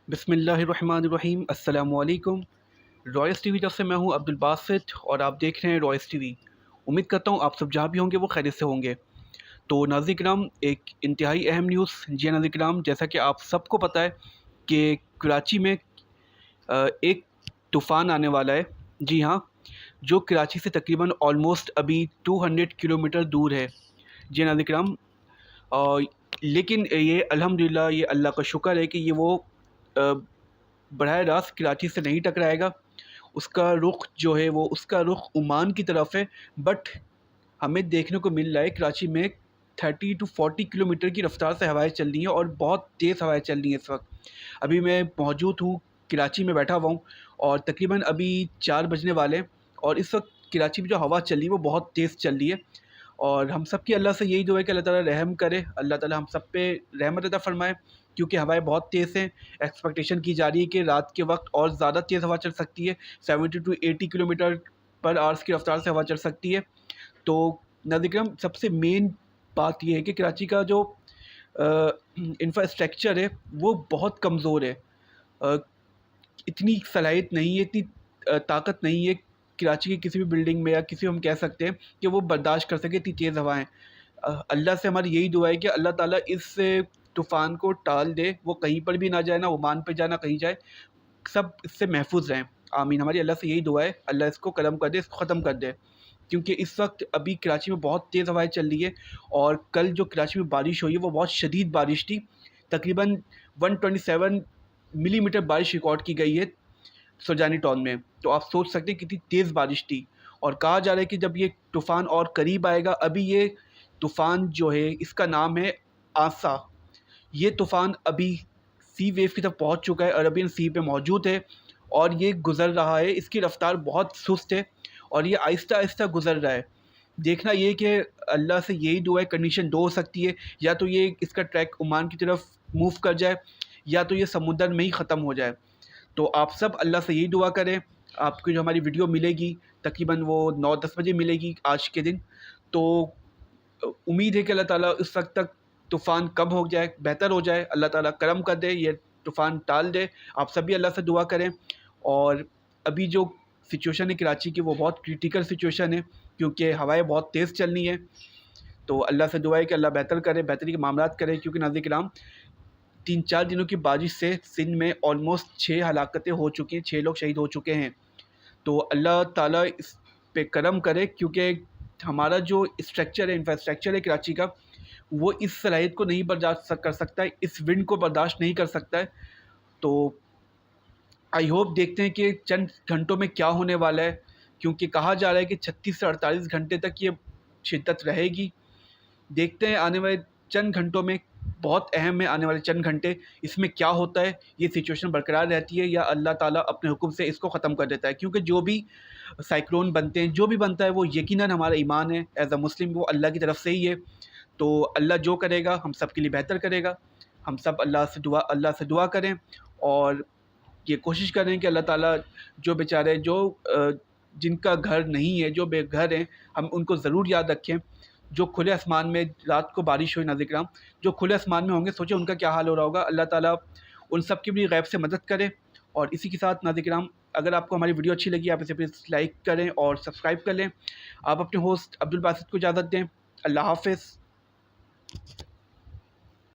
بسم اللہ الرحمن الرحیم۔ السلام علیکم۔ رائس ٹی وی طرف سے میں ہوں عبد الباسط اور آپ دیکھ رہے ہیں رائس ٹی وی۔ امید کرتا ہوں آپ سب جہاں بھی ہوں گے وہ خیریت سے ہوں گے۔ تو ناظرین کرام، ایک انتہائی اہم نیوز۔ جی ناظرین کرام، جیسا کہ آپ سب کو پتہ ہے کہ کراچی میں ایک طوفان آنے والا ہے۔ جی ہاں، جو کراچی سے تقریباً آلموسٹ ابھی 200 کلومیٹر دور ہے۔ جی ناظرین کرام، لیکن یہ الحمدللہ یہ اللہ کا شکر ہے کہ یہ وہ براہ راست کراچی سے نہیں ٹکرائے گا۔ اس کا رخ جو ہے وہ اس کا رخ عمان کی طرف ہے، بٹ ہمیں دیکھنے کو مل رہا ہے کراچی میں 30 to 40 کلومیٹر کی رفتار سے ہوائیں چل رہی ہیں اور بہت تیز ہوائیں چل رہی ہیں اس وقت۔ ابھی میں موجود ہوں، کراچی میں بیٹھا ہوا ہوں اور تقریباً ابھی 4 بجنے والے ہیں، اور اس وقت کراچی میں جو ہوا چل رہی ہے وہ بہت تیز چل رہی ہے۔ اور ہم سب کی اللہ سے یہی دعا ہے کہ اللہ تعالیٰ رحم کرے، اللہ تعالیٰ ہم سب پہ رحمت عطا فرمائے، کیونکہ ہوائیں بہت تیز ہیں۔ ایکسپیکٹیشن کی جا رہی ہے کہ رات کے وقت اور زیادہ تیز ہوا چل سکتی ہے، 70 to 80 کلومیٹر پر آورس کی رفتار سے ہوا چل سکتی ہے۔ تو ناظرین کرام، سب سے مین بات یہ ہے کہ کراچی کا جو انفراسٹرکچر ہے وہ بہت کمزور ہے۔ اتنی صلاحیت نہیں ہے، اتنی طاقت نہیں ہے کراچی کی کسی بھی بلڈنگ میں یا کسی ہم کہہ سکتے ہیں کہ وہ برداشت کر سکے اتنی تیز ہوائیں۔ اللہ سے ہماری یہی دعا ہے کہ اللہ تعالیٰ اس طوفان کو ٹال دے، وہ کہیں پر بھی نہ جائے، نہ عمان پہ جائے، نہ کہیں جائے، سب اس سے محفوظ رہیں۔ آمین۔ ہماری اللہ سے یہی دعا ہے، اللہ اس کو کرم کر دے، اس کو ختم کر دے، کیونکہ اس وقت ابھی کراچی میں بہت تیز ہوائیں چل رہی ہے۔ اور کل جو کراچی میں بارش ہوئی ہے وہ بہت شدید بارش تھی، تقریباً 127 ملی میٹر بارش ریکارڈ کی گئی ہے سرجانی ٹاؤن میں۔ تو آپ سوچ سکتے ہیں کتنی تیز بارش تھی، اور کہا جا رہا ہے کہ جب یہ طوفان اور قریب آئے گا، ابھی یہ طوفان جو ہے اس کا نام ہے آسا، یہ طوفان ابھی سی ویو کی طرف پہنچ چکا ہے، عربین سی پہ موجود ہے اور یہ گزر رہا ہے۔ اس کی رفتار بہت سست ہے اور یہ آہستہ آہستہ گزر رہا ہے۔ دیکھنا یہ کہ اللہ سے یہی دعا ہے، کنڈیشن دو ہو سکتی ہے، یا تو یہ اس کا ٹریک عمان کی طرف موو کر جائے، یا تو یہ سمندر میں ہی ختم ہو جائے۔ تو آپ سب اللہ سے یہی دعا کریں۔ آپ کو جو ہماری ویڈیو ملے گی تقریباً وہ 9-10 بجے ملے گی آج کے دن، تو امید ہے کہ اللہ تعالیٰ اس وقت تک طوفان کم ہو جائے، بہتر ہو جائے، اللہ تعالیٰ کرم کر دے، یہ طوفان ٹال دے۔ آپ سب بھی اللہ سے دعا کریں۔ اور ابھی جو سچویشن ہے کراچی کی وہ بہت کریٹیکل سچویشن ہے، کیونکہ ہوائیں بہت تیز چلنی ہے۔ تو اللہ سے دعا ہے کہ اللہ بہتر کرے، بہتری کے معاملات کرے، کیونکہ ناظرین کرام 3-4 دنوں کی بارش سے سندھ میں آلموسٹ 6 ہلاکتیں ہو چکی ہیں، 6 لوگ شہید ہو چکے ہیں۔ تو اللہ تعالیٰ اس پہ کرم کرے، کیونکہ ہمارا جو اسٹرکچر ہے، انفراسٹرکچر ہے کراچی کا، وہ اس صلاحیت کو نہیں برداشت کر سکتا ہے، اس ونڈ کو برداشت نہیں کر سکتا ہے۔ تو آئی ہوپ دیکھتے ہیں کہ چند گھنٹوں میں کیا ہونے والا ہے، کیونکہ کہا جا رہا ہے کہ 36 سے 48 گھنٹے تک یہ شدت رہے گی۔ دیکھتے ہیں آنے والے چند گھنٹوں میں، بہت اہم ہے آنے والے چند گھنٹے، اس میں کیا ہوتا ہے، یہ سچویشن برقرار رہتی ہے یا اللہ تعالیٰ اپنے حکم سے اس کو ختم کر دیتا ہے۔ کیونکہ جو بھی سائیکلون بنتے ہیں، جو بھی بنتا ہے، وہ یقیناً ہمارا ایمان ہے، ایز اے مسلم وہ اللہ کی طرف سے ہی ہے۔ تو اللہ جو کرے گا ہم سب کے لیے بہتر کرے گا۔ ہم سب اللہ سے دعا کریں اور یہ کوشش کریں کہ اللہ تعالیٰ جو بیچارے جن کا گھر نہیں ہے، جو بے گھر ہیں، ہم ان کو ضرور یاد رکھیں۔ جو کھلے آسمان میں رات کو بارش ہوئی، ناظرین کرام، جو کھلے آسمان میں ہوں گے، سوچیں ان کا کیا حال ہو رہا ہوگا۔ اللہ تعالیٰ ان سب کی بھی غیب سے مدد کرے۔ اور اسی کے ساتھ ناظرین کرام، اگر آپ کو ہماری ویڈیو اچھی لگی، آپ اسے پلیز لائک کریں اور سبسکرائب کر لیں۔ آپ اپنے ہوسٹ عبد الباسط کو اجازت دیں۔ اللہ حافظ۔